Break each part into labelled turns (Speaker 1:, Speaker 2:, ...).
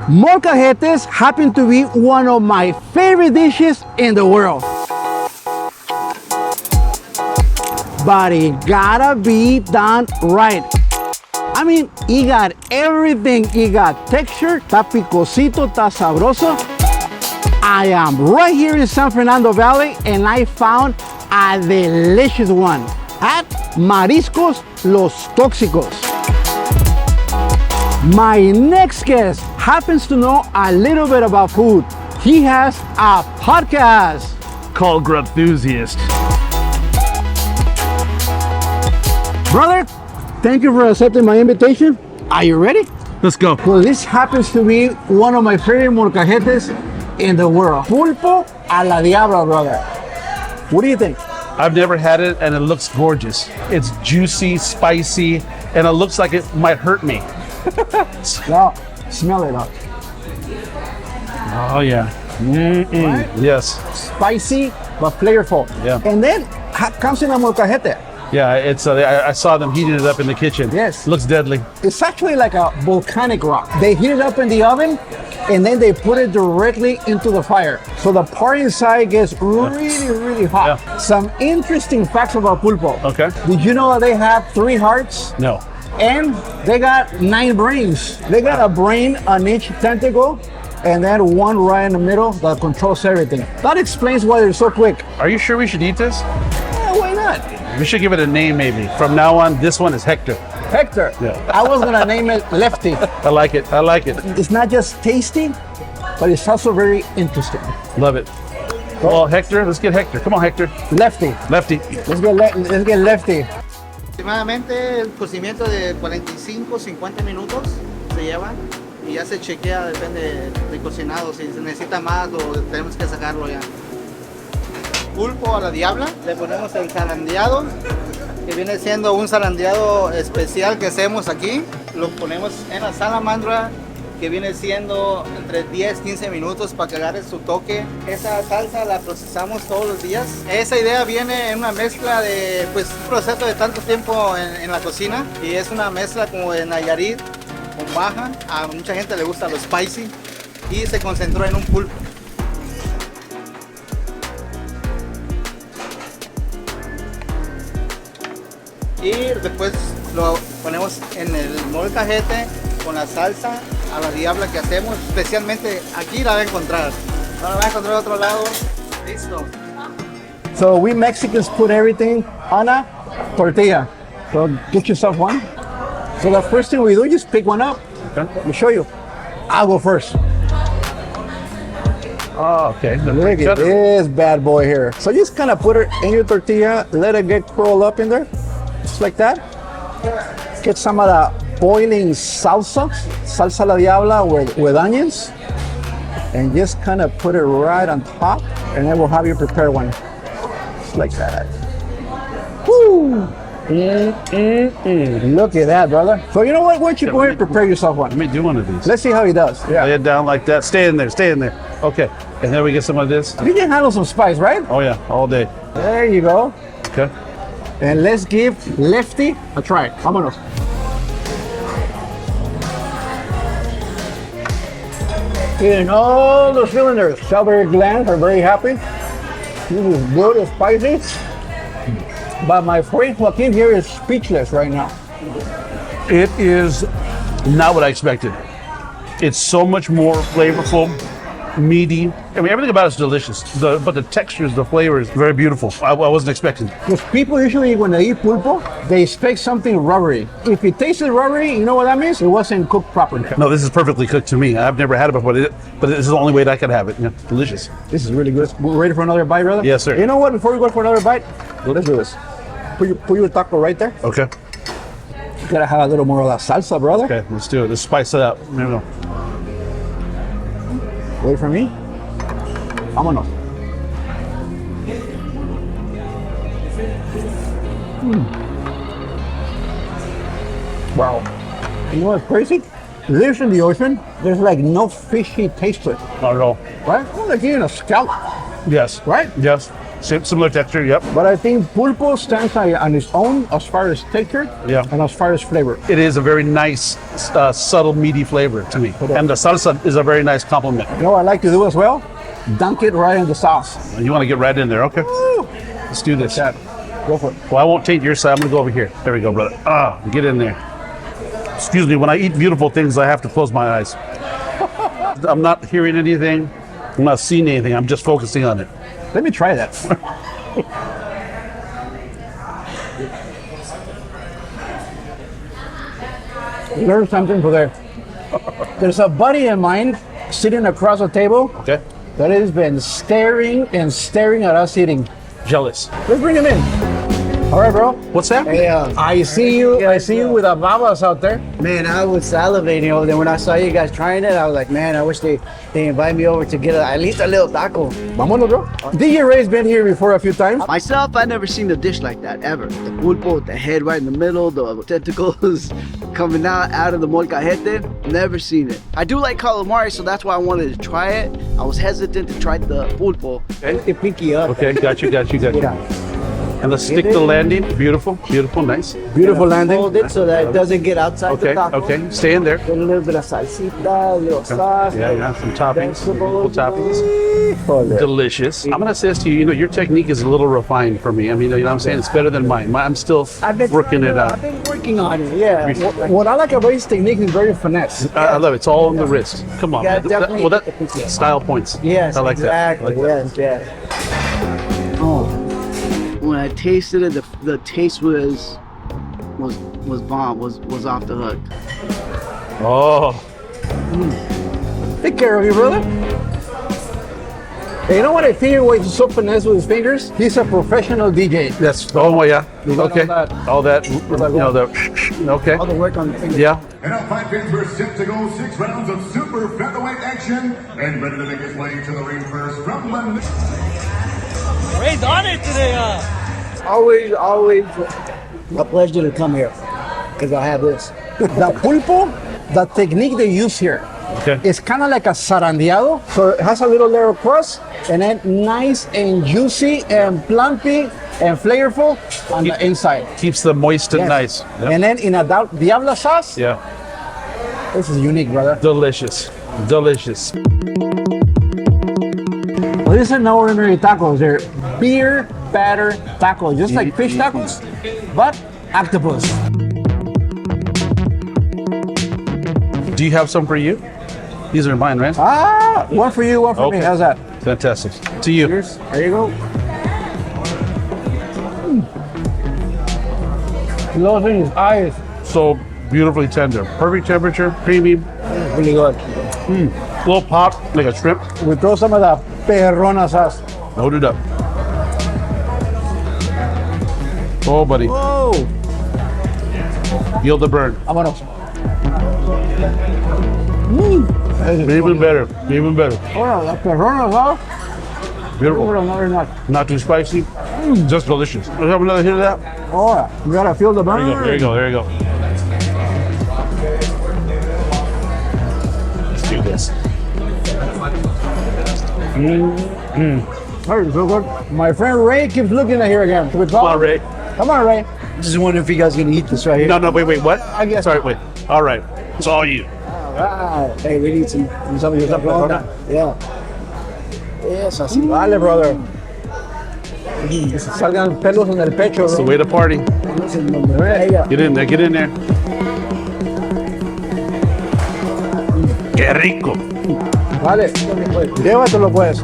Speaker 1: Molcajetes happen to be one of my favorite dishes in the world. But it gotta be done right. I mean, it got everything. It got texture, está picosito, está sabroso. I am right here in San Fernando Valley and I found a delicious one at Mariscos Los Toxicos. My next guest happens to know a little bit about food. He has a podcast
Speaker 2: called Grubthusiast.
Speaker 1: Brother, thank you for accepting my invitation. Are you ready?
Speaker 2: Let's go.
Speaker 1: Well, this happens to be one of my favorite molcajetes in the world. Pulpo a la Diabla, brother. What do you think?
Speaker 2: I've never had it and it looks gorgeous. It's juicy, spicy, and it looks like it might hurt me.
Speaker 1: No, smell it up.
Speaker 2: Oh yeah.
Speaker 1: Right?
Speaker 2: Yes.
Speaker 1: Spicy but flavorful.
Speaker 2: Yeah.
Speaker 1: And then comes in a molcajete.
Speaker 2: Yeah, it's. I saw them heating it up in the kitchen.
Speaker 1: Yes.
Speaker 2: Looks deadly.
Speaker 1: It's actually like a volcanic rock. They heat it up in the oven and then they put it directly into the fire. So the part inside gets really hot.
Speaker 2: Yeah.
Speaker 1: Some interesting facts about pulpo.
Speaker 2: Okay.
Speaker 1: Did you know that they have 3 hearts?
Speaker 2: No.
Speaker 1: And they got 9 brains. They got a brain on each tentacle and then one right in the middle that controls everything. That explains why they're so quick.
Speaker 2: Are you sure we should eat this?
Speaker 1: Yeah, why not?
Speaker 2: We should give it a name maybe. From now on, this one is Hector.
Speaker 1: Hector.
Speaker 2: Yeah.
Speaker 1: I was gonna name it Lefty.
Speaker 2: I like it. I like it.
Speaker 1: It's not just tasty, but it's also very interesting.
Speaker 2: Love it. Well, Hector, let's get Hector. Come on, Hector.
Speaker 1: Lefty.
Speaker 2: Lefty.
Speaker 1: Let's get Lefty.
Speaker 3: Aproximadamente el cocimiento de 45-50 minutos se lleva y ya se chequea, depende de cocinado, si se necesita más o tenemos que sacarlo ya. Pulpo a la Diabla, le ponemos el zarandeado, que viene siendo un zarandeado especial que hacemos aquí. Lo ponemos en la salamandra, que viene siendo entre 10-15 minutos para que agarre su toque. Esa salsa la procesamos todos los días. Esa idea viene en una mezcla de un proceso de tanto tiempo en la cocina, y es una mezcla como de Nayarit con Baja. A mucha gente le gusta lo spicy y se concentró en un pulpo. Y después lo ponemos en el molcajete con la salsa a la Diabla que hacemos. Especialmente aquí la va a encontrar. No la va a encontrar de otro lado. Listo.
Speaker 1: So we Mexicans put everything on a tortilla. So get yourself one. So the first thing we do, just pick one up.
Speaker 2: Okay.
Speaker 1: Let me show you. I'll go first.
Speaker 2: Oh, okay.
Speaker 1: Look at this bad boy here. So just kind of put it in your tortilla, let it get curled up in there. Just like that. Get some of the boiling salsa a la Diabla with onions, and just kind of put it right on top, and then we'll have you prepare one. Just like that. Woo! Look at that, brother. So you know what? Why don't you go ahead and prepare yourself one?
Speaker 2: Let me do one of these.
Speaker 1: Let's see how he does.
Speaker 2: Lay it down like that. Stay in there. Stay in there. Okay. And then we get some of this.
Speaker 1: You can handle some spice, right?
Speaker 2: Oh yeah, all day.
Speaker 1: There you go.
Speaker 2: Okay.
Speaker 1: And let's give Lefty a try. Vámonos. In all the cylinders, salivary glands are very happy. This is good and spicy. But my friend Joaquin here is speechless right now.
Speaker 2: It is not what I expected. It's so much more flavorful, meaty. I mean, everything about it's delicious. But the textures, the flavor is very beautiful. I wasn't expecting.
Speaker 1: Because people usually, when they eat pulpo, they expect something rubbery. If it tasted rubbery, you know what that means? It wasn't cooked properly.
Speaker 2: No, this is perfectly cooked to me. I've never had it before, but this is the only way that I could have it. Yeah, delicious.
Speaker 1: This is really good. We're ready for another bite, brother?
Speaker 2: Yes, sir.
Speaker 1: You know what? Before we go for another bite, let's do this. Put your taco right there.
Speaker 2: Okay.
Speaker 1: You gotta have a little more of that salsa, brother.
Speaker 2: Okay, let's do it. Let's spice it up. There we go.
Speaker 1: Wait for me. Vámonos. Wow. You know what's crazy? Lives in the ocean, there's like no fishy taste to it,
Speaker 2: Not at all.
Speaker 1: right? Well, like eating a scallop,
Speaker 2: Yes.
Speaker 1: right?
Speaker 2: Yes. Similar texture, yep.
Speaker 1: But I think Pulpo stands on its own as far as texture and as far as flavor.
Speaker 2: It is a very nice, subtle, meaty flavor to me. And the salsa is a very nice complement.
Speaker 1: You know what I like to do as well? Dunk it right in the sauce.
Speaker 2: You want to get right in there, okay?
Speaker 1: Woo.
Speaker 2: Let's do this.
Speaker 1: Go for it.
Speaker 2: Well, I won't taint your side. I'm going to go over here. There we go, brother. Get in there. Excuse me, when I eat beautiful things, I have to close my eyes. I'm not hearing anything. I'm not seeing anything. I'm just focusing on it.
Speaker 1: Let me try that. Learn something for there. There's a buddy of mine sitting across the table
Speaker 2: Okay.
Speaker 1: that has been staring and staring at us eating.
Speaker 2: Jealous.
Speaker 1: Let's bring him in. All right, bro.
Speaker 2: What's that?
Speaker 4: Hey,
Speaker 1: I see you with the babas out there.
Speaker 4: man, I was salivating over there when I saw you guys trying it. I was like, man, I wish they invite me over to get at least a little taco.
Speaker 1: Vámonos, bro. DJ Ray's been here before a few times.
Speaker 4: Myself, I never seen a dish like that ever. The pulpo with the head right in the middle, the tentacles coming out of the molcajete. Never seen it. I do like calamari, so that's why I wanted to try it. I was hesitant to try the pulpo.
Speaker 2: Okay.
Speaker 4: Pinky up.
Speaker 2: Okay, got you. And let's stick the landing. Beautiful, nice.
Speaker 1: Beautiful landing.
Speaker 4: Hold it so that it doesn't get outside the taco.
Speaker 2: Okay, stay in there.
Speaker 4: Get a little bit of salsita, a little sauce.
Speaker 2: Yeah, some toppings, beautiful
Speaker 4: vegetables.
Speaker 2: toppings. Delicious. I'm gonna say this to you, your technique is a little refined for me. I mean, you know what I'm saying? It's better than mine. I'm still working it out.
Speaker 4: I've been working on it, yeah.
Speaker 1: What I like about his technique is very finesse.
Speaker 2: I love it. It's all on the wrist. Come on.
Speaker 4: Yeah,
Speaker 2: man.
Speaker 4: definitely.
Speaker 2: That's style points.
Speaker 4: Yes,
Speaker 2: I like
Speaker 4: exactly.
Speaker 2: that. I like that.
Speaker 4: Yes. Oh, when I tasted it, the taste was bomb. Was off the hook.
Speaker 2: Oh,
Speaker 1: Take care of you, brother. Hey, you know what I figure why he's so finesse with his fingers? He's a professional DJ.
Speaker 2: that's yeah.
Speaker 1: got
Speaker 2: Okay.
Speaker 1: all that.
Speaker 2: Okay.
Speaker 4: All the work on the fingers.
Speaker 2: Yeah.
Speaker 5: And now 5 pins were set to go. 6 rounds of super featherweight action. And ready to make his way to the ring first from the...
Speaker 6: Ray's on it today,
Speaker 4: Always a pleasure to come here because I have this.
Speaker 1: The pulpo, the technique they use here,
Speaker 2: Okay.
Speaker 1: it's kind of like a zarandeado. So it has a little layer of crust and then nice and juicy and plumpy and flavorful on the inside.
Speaker 2: Keeps them moist and
Speaker 1: Yes.
Speaker 2: nice. Yep.
Speaker 1: And then in a Diabla sauce,
Speaker 2: Yeah.
Speaker 1: this is unique, brother.
Speaker 2: Delicious.
Speaker 1: Well, these are no ordinary tacos. They're beer batter tacos, just like fish tacos, but octopus.
Speaker 2: Do you have some for you? These are mine, right?
Speaker 1: One for you, one for me.
Speaker 2: Okay.
Speaker 1: How's that?
Speaker 2: Fantastic. To you.
Speaker 1: Cheers. There you go. Closing his eyes.
Speaker 2: So beautifully tender. Perfect temperature, creamy,
Speaker 1: Really good.
Speaker 2: little pop, like a shrimp.
Speaker 1: We throw some of the perrona sauce.
Speaker 2: Load it up. Oh, buddy.
Speaker 1: Oh,
Speaker 2: Feel the burn.
Speaker 1: vámonos.
Speaker 2: Even better.
Speaker 1: Oh, the perrona sauce.
Speaker 2: Beautiful.
Speaker 1: Very nice.
Speaker 2: Not too spicy. Just delicious. Let's have another hit of that.
Speaker 1: Oh, you gotta feel the burn.
Speaker 2: There you go. Let's do this.
Speaker 1: Very so good. My friend Ray keeps looking at here again.
Speaker 2: Come on, Ray.
Speaker 1: Come on, Ray.
Speaker 4: Just wondering if you guys gonna eat this right here.
Speaker 2: No, wait, what?
Speaker 1: I guess-
Speaker 2: Sorry, wait. All right. It's all you.
Speaker 4: Wow. Hey, we need some of your perrona. Yeah. Yes, así.
Speaker 1: Vale, brother. Salgan pelos en el pecho,
Speaker 2: It's the
Speaker 1: bro.
Speaker 2: way to party.
Speaker 4: Mejia.
Speaker 2: Get in there. Qué rico.
Speaker 1: Vale. Llévatelo, pues.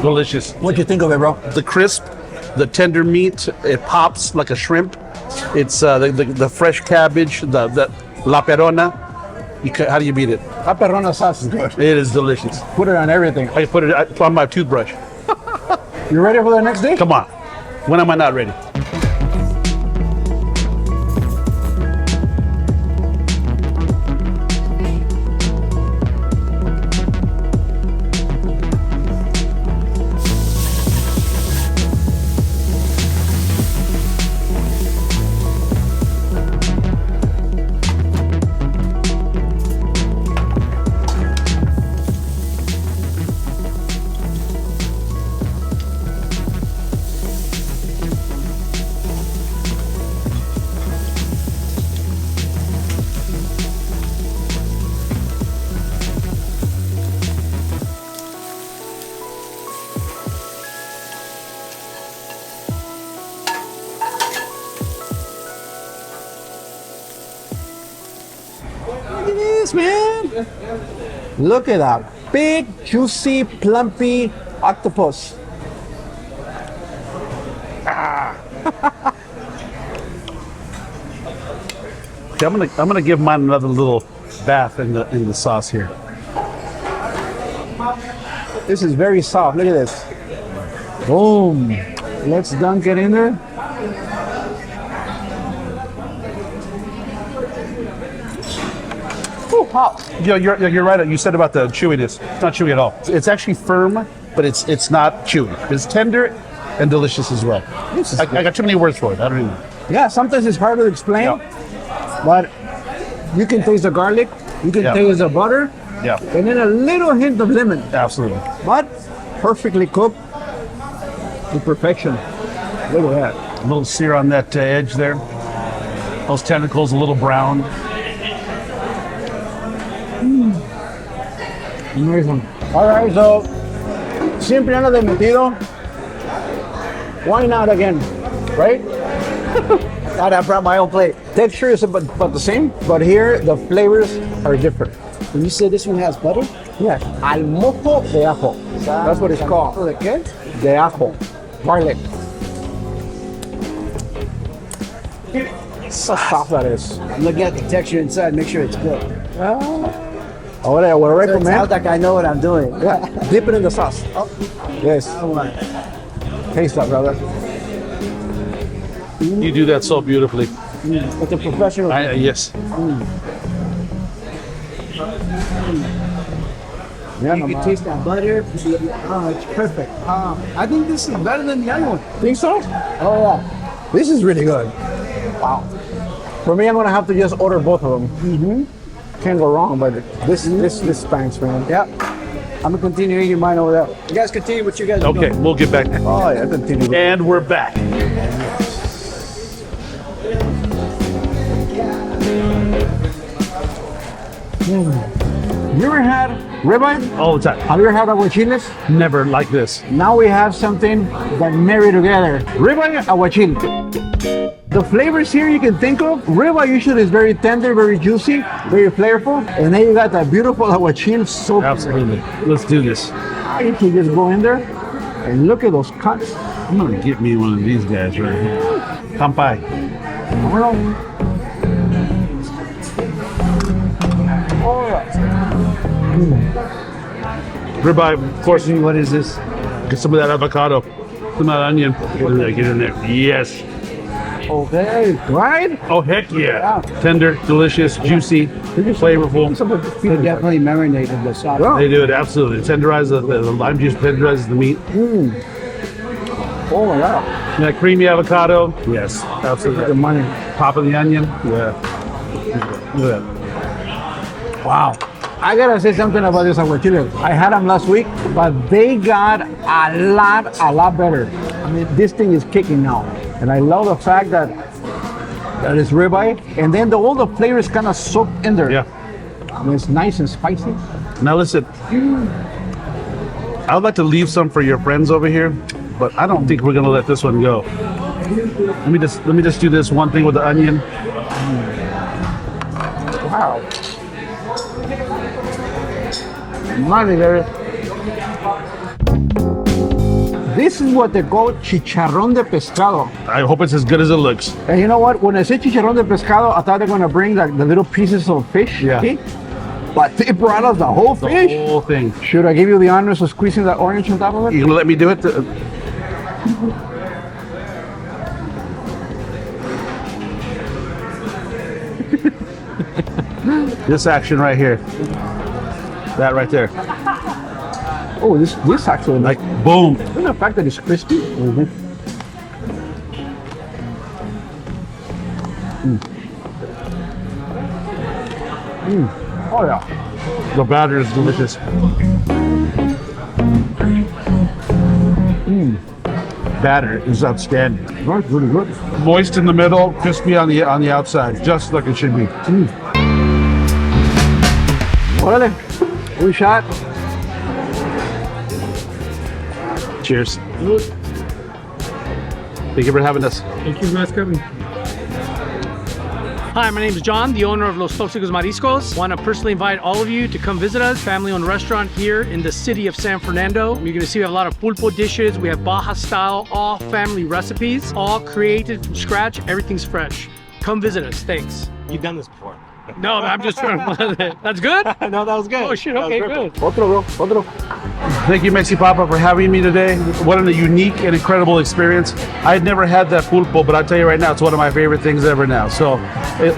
Speaker 2: Delicious.
Speaker 1: What you think of it, bro?
Speaker 2: The crisp, the tender meat, it pops like a shrimp. It's the fresh cabbage, the la perona. How do you beat it?
Speaker 1: That perrona sauce is good.
Speaker 2: It is delicious.
Speaker 1: Put it on everything.
Speaker 2: I put it on my toothbrush.
Speaker 1: You ready for the next day?
Speaker 2: Come on. When am I not ready?
Speaker 1: man. Look at that. Big, juicy, plumpy octopus.
Speaker 2: Okay, I'm gonna give mine another little bath in the sauce here.
Speaker 1: This is very soft. Look at this. Boom. Let's dunk it in there. Ooh, hot.
Speaker 2: You're right. You said about the chewiness. It's not chewy at all. It's actually firm, but it's not chewy. It's tender and delicious as well. I got too many words for it. I don't even know.
Speaker 1: Yeah, sometimes it's hard to explain, but you can taste the garlic, you can taste the butter, and then a little hint of lemon.
Speaker 2: Absolutely.
Speaker 1: But perfectly cooked to perfection. Look at that.
Speaker 2: A little sear on that edge there. Those tentacles a little brown.
Speaker 1: Amazing. All right, so siempre ando de metido. Why not again, right?
Speaker 4: God, I brought my own plate.
Speaker 1: Texture is about the same, but here the flavors are different.
Speaker 4: When you say this one has butter?
Speaker 1: Yes, al mojo de ajo. That's what it's called.
Speaker 4: ¿De qué?
Speaker 1: De ajo, garlic. So soft that is.
Speaker 4: I'm looking at the texture inside, make sure it's good.
Speaker 1: Ahora, I would
Speaker 4: So it
Speaker 1: recommend.
Speaker 4: sounds like I know what I'm doing.
Speaker 1: Yeah, dip it in the sauce. Yes, taste that, brother.
Speaker 2: You do that so beautifully.
Speaker 4: It's a professional.
Speaker 2: Yes.
Speaker 1: Yeah,
Speaker 4: You can taste that butter. Oh, it's perfect. I think this is better than the other one.
Speaker 1: Think so?
Speaker 4: Oh yeah.
Speaker 1: This is really good. Wow. For me, I'm gonna have to just order both of them. Can't go wrong, but this spanks, man.
Speaker 4: Yeah. I'm gonna continue eating mine over there. You guys continue what you guys are
Speaker 2: Okay,
Speaker 4: doing.
Speaker 2: we'll get back.
Speaker 1: Oh yeah, continue.
Speaker 2: And we're back.
Speaker 1: You ever had ribeye?
Speaker 2: All the time.
Speaker 1: Have you ever had aguachiles?
Speaker 2: Never like this.
Speaker 1: Now we have something that marry together. Ribeye, aguachile. The flavors here you can think of, ribeye usually is very tender, very juicy, very flavorful. And then you got that beautiful aguachile soap.
Speaker 2: Absolutely. Let's do this.
Speaker 1: You can just go in there and look at those cuts.
Speaker 2: I'm gonna get me one of these guys right here. Kampai. Ribeye, of course.
Speaker 4: What is this?
Speaker 2: Get some of that avocado, some of that onion. Get in there. Yes.
Speaker 1: Okay, right?
Speaker 2: Oh, heck yeah. Tender, delicious, juicy, flavorful.
Speaker 4: They definitely marinated the sauce.
Speaker 1: Yeah.
Speaker 2: They do it, absolutely. Tenderize the lime juice tenderizes the meat.
Speaker 1: Oh my God.
Speaker 2: That creamy avocado. Yes, absolutely.
Speaker 1: The money.
Speaker 2: Pop of the onion. Yeah. Look at that.
Speaker 1: Wow. I gotta say something about this aguachile. I had them last week, but they got a lot better. I mean, this thing is kicking now. And I love the fact that it's ribeye, and then all the flavors kind of soaked in there.
Speaker 2: Yeah.
Speaker 1: I mean, it's nice and spicy.
Speaker 2: Now listen, I would like to leave some for your friends over here, but I don't think we're gonna let this one go. Let me just do this one thing with the onion.
Speaker 1: Wow. Money there. This is what they call chicharrón de pescado.
Speaker 2: I hope it's as good as it looks.
Speaker 1: And you know what? When I say chicharrón de pescado, I thought they're gonna bring the little pieces of fish.
Speaker 2: Yeah.
Speaker 1: Okay? But they brought us the whole
Speaker 2: The
Speaker 1: fish.
Speaker 2: whole thing.
Speaker 1: Should I give you the honors of squeezing that orange on top of it?
Speaker 2: You gonna let me do it? This action right here. That right there.
Speaker 1: Oh, this actually
Speaker 2: Like, boom.
Speaker 1: Isn't the fact that it's crispy? Oh yeah.
Speaker 2: The batter is delicious. Batter is outstanding.
Speaker 1: That's really good.
Speaker 2: Moist in the middle, crispy on the outside, just like it should be.
Speaker 1: Órale. One shot.
Speaker 2: Cheers. Thank you for having us.
Speaker 6: Thank you guys coming. Hi, my name is John, the owner of Los Toxicos Mariscos. Want to personally invite all of you to come visit us. Family-owned restaurant here in the city of San Fernando. You're going to see we have a lot of pulpo dishes. We have Baja style, all family recipes, all created from scratch. Everything's fresh. Come visit us. Thanks.
Speaker 7: You've done this before.
Speaker 6: No, I'm just trying to. That's good?
Speaker 7: No, that was good.
Speaker 6: Oh, shit. Okay, good.
Speaker 1: Otro, bro. Otro.
Speaker 2: Thank you, Mexi Papa, for having me today. What a unique and incredible experience. I had never had that pulpo, but I'll tell you right now, it's one of my favorite things ever now. So,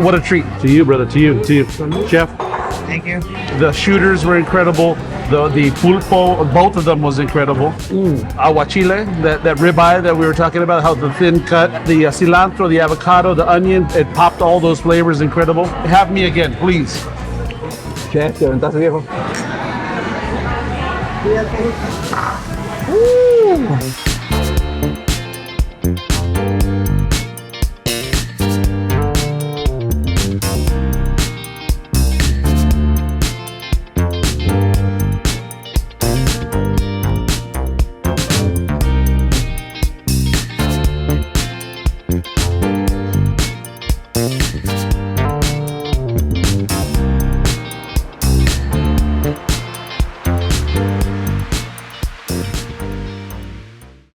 Speaker 2: what a treat to you, brother, to you, Chef.
Speaker 3: Thank you.
Speaker 2: The shooters were incredible. The pulpo, both of them was incredible. Aguachile, that ribeye that we were talking about, how the thin cut, the cilantro, the avocado, the onion, it popped all those flavors, incredible. Have me again, please.
Speaker 1: Chef, te aventaste, viejo.